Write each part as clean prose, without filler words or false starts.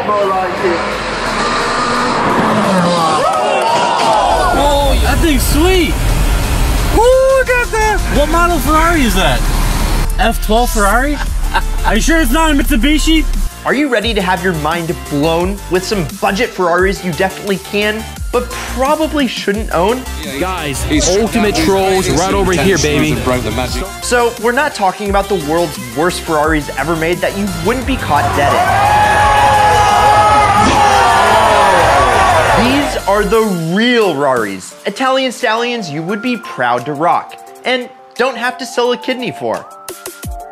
more like it. Oh, that thing's sweet. Ooh, look at that. What model Ferrari is that? F12 Ferrari? Are you sure it's not a Mitsubishi? Are you ready to have your mind blown with some budget Ferraris you definitely can, but probably shouldn't own? Guys, ultimate trolls right over here, baby. So we're not talking about the world's worst Ferraris ever made that you wouldn't be caught dead in. These are the real Raris, Italian stallions you would be proud to rock, and don't have to sell a kidney for.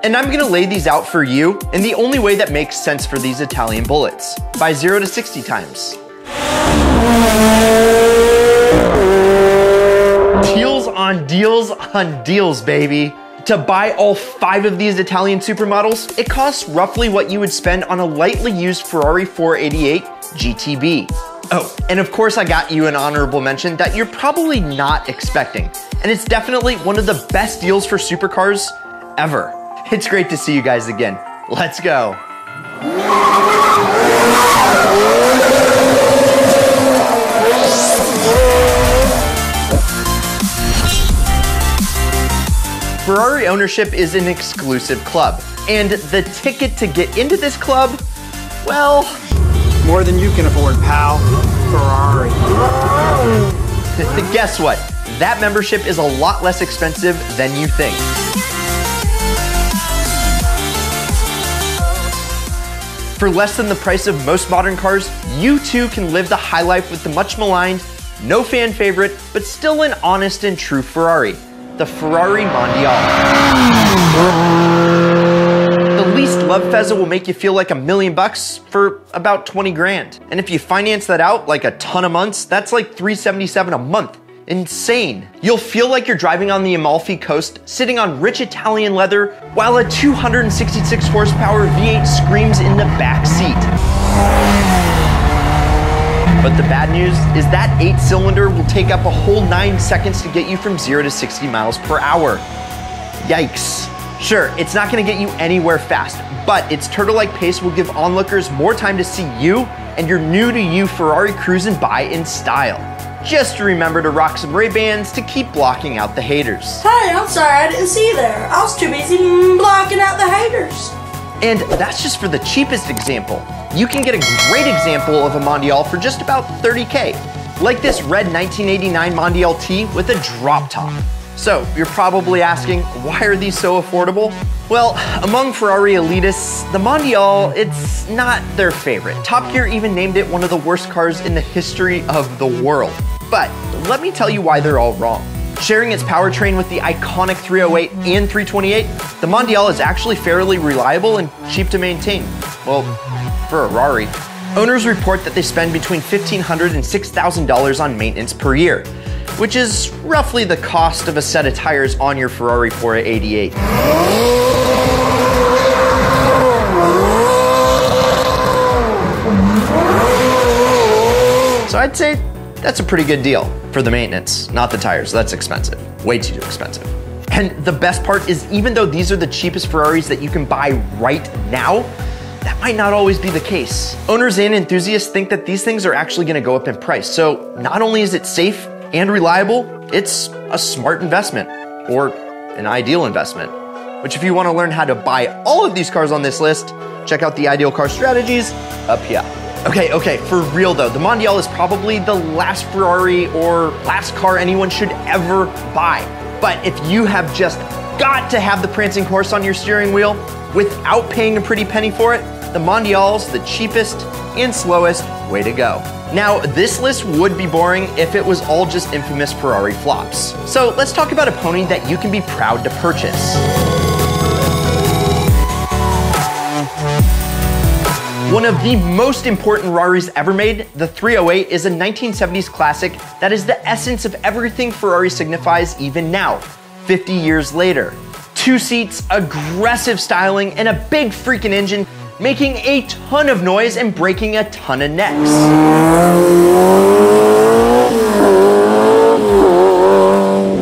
And I'm gonna lay these out for you in the only way that makes sense for these Italian bullets, by 0 to 60 times. Deals on deals, baby. To buy all 5 of these Italian supermodels, it costs roughly what you would spend on a lightly used Ferrari 488 GTB. Oh, and of course I got you an honorable mention that you're probably not expecting, and it's definitely one of the best deals for supercars ever. It's great to see you guys again. Let's go. Ferrari ownership is an exclusive club, and the ticket to get into this club, well, more than you can afford, pal. Ferrari. Guess what? That membership is a lot less expensive than you think. For less than the price of most modern cars, you too can live the high life with the much maligned, no fan favorite, but still an honest and true Ferrari, the Ferrari Mondial. The least loved Feza will make you feel like $1 million for about 20 grand. And if you finance that out like a ton of months, that's like $377 a month. Insane. You'll feel like you're driving on the Amalfi Coast, sitting on rich Italian leather, while a 266 horsepower V8 screams in the back seat. But the bad news is that 8-cylinder will take up a whole 9 seconds to get you from 0 to 60 miles per hour. Yikes. Sure, it's not gonna get you anywhere fast, but its turtle-like pace will give onlookers more time to see you and your new-to-you Ferrari cruising by in style. Just remember to rock some Ray-Bans to keep blocking out the haters. Hey, I'm sorry I didn't see you there. I was too busy blocking out the haters. And that's just for the cheapest example. You can get a great example of a Mondial for just about 30K, like this red 1989 Mondial T with a drop top. So you're probably asking, why are these so affordable? Well, among Ferrari elitists, the Mondial, it's not their favorite. Top Gear even named it one of the worst cars in the history of the world. But let me tell you why they're all wrong. Sharing its powertrain with the iconic 308 and 328, the Mondial is actually fairly reliable and cheap to maintain. Well, for a Rari. Owners report that they spend between $1,500 and $6,000 on maintenance per year, which is roughly the cost of a set of tires on your Ferrari 488. So I'd say that's a pretty good deal for the maintenance, not the tires. That's expensive, way too expensive. And the best part is, even though these are the cheapest Ferraris that you can buy right now, that might not always be the case. Owners and enthusiasts think that these things are actually gonna go up in price. So not only is it safe and reliable, it's a smart investment, or an ideal investment. Which, if you wanna learn how to buy all of these cars on this list, check out the Ideal Car Strategies up here. Okay, for real though, the Mondial is probably the last Ferrari or last car anyone should ever buy. But if you have just got to have the prancing horse on your steering wheel without paying a pretty penny for it, the Mondial's the cheapest and slowest way to go. Now, this list would be boring if it was all just infamous Ferrari flops. So let's talk about a pony that you can be proud to purchase. One of the most important Raris ever made, the 308, is a 1970s classic that is the essence of everything Ferrari signifies even now, 50 years later. 2 seats, aggressive styling, and a big freaking engine, making a ton of noise and breaking a ton of necks.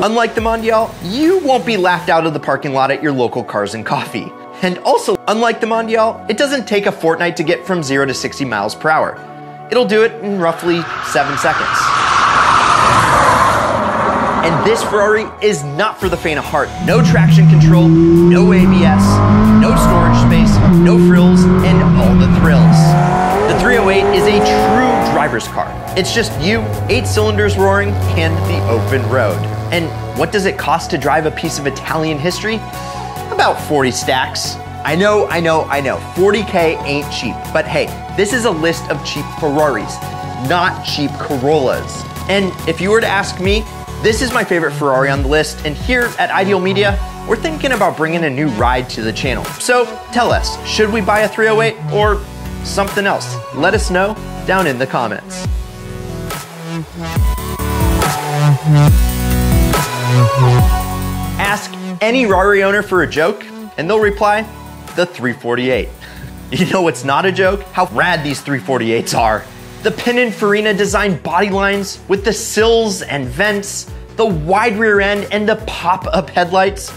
Unlike the Mondial, you won't be laughed out of the parking lot at your local Cars and Coffee. And also, unlike the Mondial, it doesn't take a fortnight to get from 0 to 60 miles per hour. It'll do it in roughly 7 seconds. And this Ferrari is not for the faint of heart. No traction control, no ABS, no storage space, no frills, and all the thrills. The 308 is a true driver's car. It's just you, 8 cylinders roaring, and the open road. And what does it cost to drive a piece of Italian history? About 40 stacks. I know, 40K ain't cheap. But hey, this is a list of cheap Ferraris, not cheap Corollas. And if you were to ask me, this is my favorite Ferrari on the list, and here at Ideal Media, we're thinking about bringing a new ride to the channel. So tell us, should we buy a 308 or something else? Let us know down in the comments. Ask any Ferrari owner for a joke, and they'll reply, the 348. You know what's not a joke? How rad these 348s are. The Pininfarina designed body lines with the sills and vents, the wide rear end, and the pop-up headlights.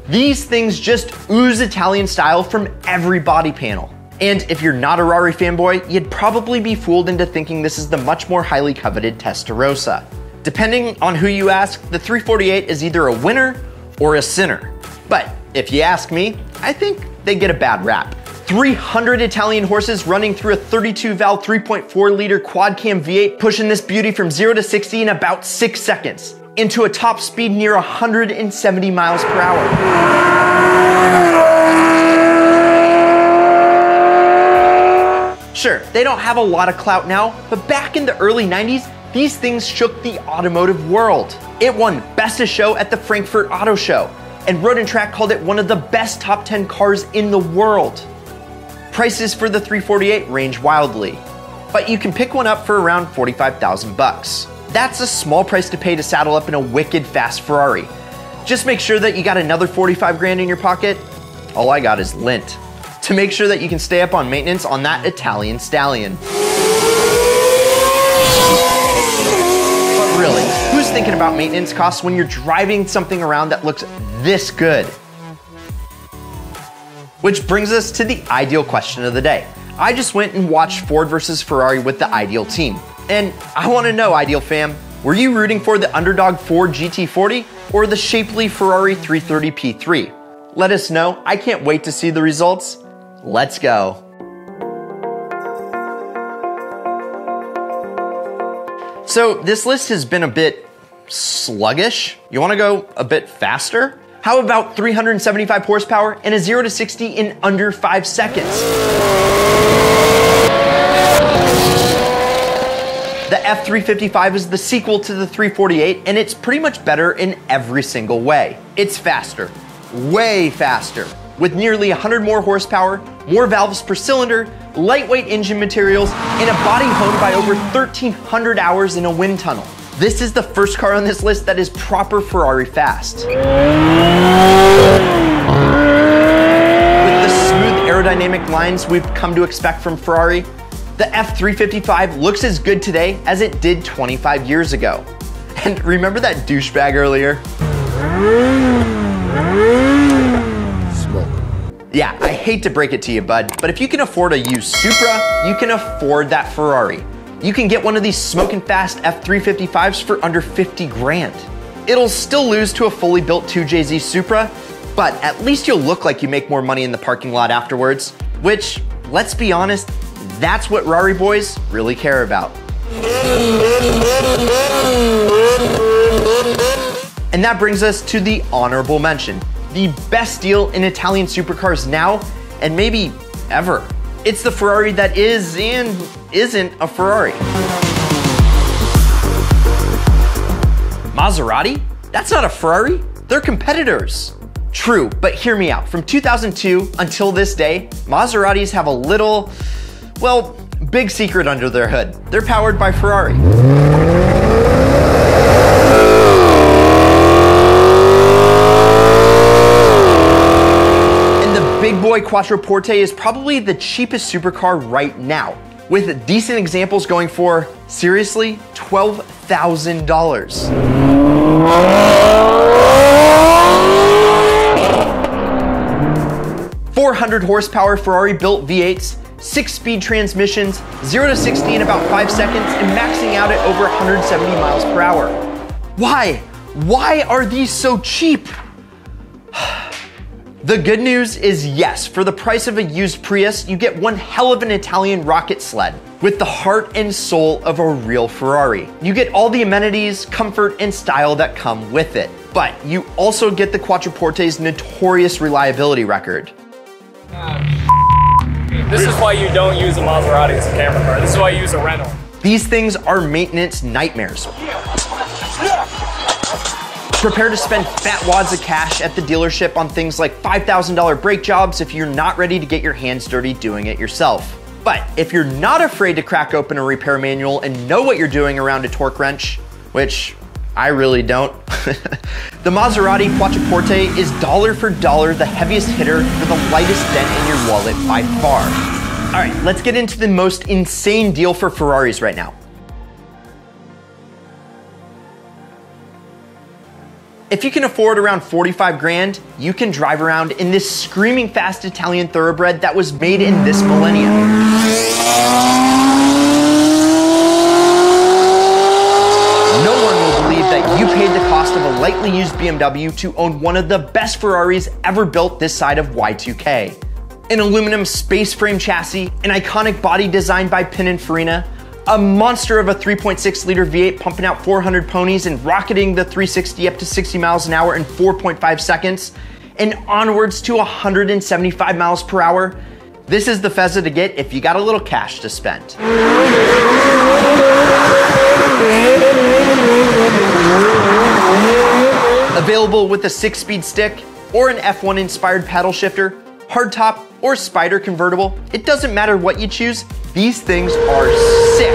These things just ooze Italian style from every body panel. And if you're not a Ferrari fanboy, you'd probably be fooled into thinking this is the much more highly coveted Testarossa. Depending on who you ask, the 348 is either a winner or a sinner. But if you ask me, I think they get a bad rap. 300 Italian horses running through a 32-valve 3.4-liter quad-cam V8, pushing this beauty from 0 to 60 in about 6 seconds, into a top speed near 170 miles per hour. Sure, they don't have a lot of clout now, but back in the early 90s, these things shook the automotive world. It won Best of Show at the Frankfurt Auto Show, and Road and Track called it one of the best top 10 cars in the world. Prices for the 348 range wildly, but you can pick one up for around 45,000 bucks. That's a small price to pay to saddle up in a wicked fast Ferrari. Just make sure that you got another 45 grand in your pocket. All I got is lint, to make sure that you can stay up on maintenance on that Italian stallion. But really, who's thinking about maintenance costs when you're driving something around that looks this good? Which brings us to the ideal question of the day. I just went and watched Ford versus Ferrari with the Ideal team. And I want to know, Ideal fam, were you rooting for the underdog Ford GT40 or the shapely Ferrari 330 P3? Let us know. I can't wait to see the results. Let's go. So this list has been a bit sluggish. You want to go a bit faster? How about 375 horsepower and a 0 to 60 in under 5 seconds? The F355 is the sequel to the 348, and it's pretty much better in every single way. It's faster, way faster, with nearly 100 more horsepower, more valves per cylinder, lightweight engine materials, and a body honed by over 1,300 hours in a wind tunnel. This is the first car on this list that is proper Ferrari fast. With the smooth aerodynamic lines we've come to expect from Ferrari, the F355 looks as good today as it did 25 years ago. And remember that douchebag earlier? Smoke. Yeah, I hate to break it to you, bud, but if you can afford a used Supra, you can afford that Ferrari. You can get one of these smoking fast F355s for under 50 grand. It'll still lose to a fully built 2JZ Supra, but at least you'll look like you make more money in the parking lot afterwards, which, let's be honest, that's what Ferrari boys really care about. And that brings us to the honorable mention, the best deal in Italian supercars now, and maybe ever. It's the Ferrari that is and isn't a Ferrari. Maserati? That's not a Ferrari. They're competitors. True, but hear me out. From 2002 until this day, Maseratis have a little, well, big secret under their hood. They're powered by Ferrari. Big boy Quattroporte is probably the cheapest supercar right now, with decent examples going for, seriously, $12,000. 400 horsepower Ferrari built V8s, 6-speed transmissions, 0 to 60 in about 5 seconds, and maxing out at over 170 miles per hour. Why? Why are these so cheap? The good news is yes, for the price of a used Prius, you get one hell of an Italian rocket sled with the heart and soul of a real Ferrari. You get all the amenities, comfort, and style that come with it. But you also get the Quattroporte's notorious reliability record. This is why you don't use a Maserati as a camera car. This is why you use a rental. These things are maintenance nightmares. Prepare to spend fat wads of cash at the dealership on things like $5,000 brake jobs if you're not ready to get your hands dirty doing it yourself. But if you're not afraid to crack open a repair manual and know what you're doing around a torque wrench, which I really don't, the Maserati Quattroporte is dollar for dollar the heaviest hitter for the lightest dent in your wallet by far. All right, let's get into the most insane deal for Ferraris right now. If you can afford around 45 grand, you can drive around in this screaming fast Italian thoroughbred that was made in this millennium. No one will believe that you paid the cost of a lightly used BMW to own one of the best Ferraris ever built this side of Y2K. An aluminum space frame chassis, an iconic body designed by Pininfarina, a monster of a 3.6 liter V8 pumping out 400 ponies and rocketing the 360 up to 60 miles an hour in 4.5 seconds, and onwards to 175 miles per hour. This is the Feza to get if you got a little cash to spend. Available with a 6-speed stick or an F1 inspired paddle shifter, hardtop, or Spider convertible, it doesn't matter what you choose, these things are sick.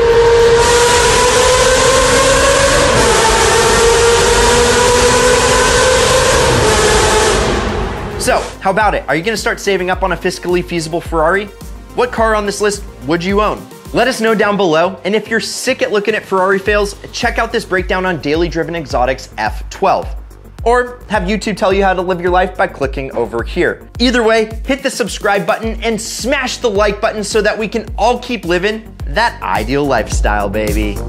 So, how about it? Are you gonna start saving up on a fiscally feasible Ferrari? What car on this list would you own? Let us know down below, and if you're sick at looking at Ferrari fails, check out this breakdown on Daily Driven Exotics F12. Or have YouTube tell you how to live your life by clicking over here. Either way, hit the subscribe button and smash the like button so that we can all keep living that ideal lifestyle, baby.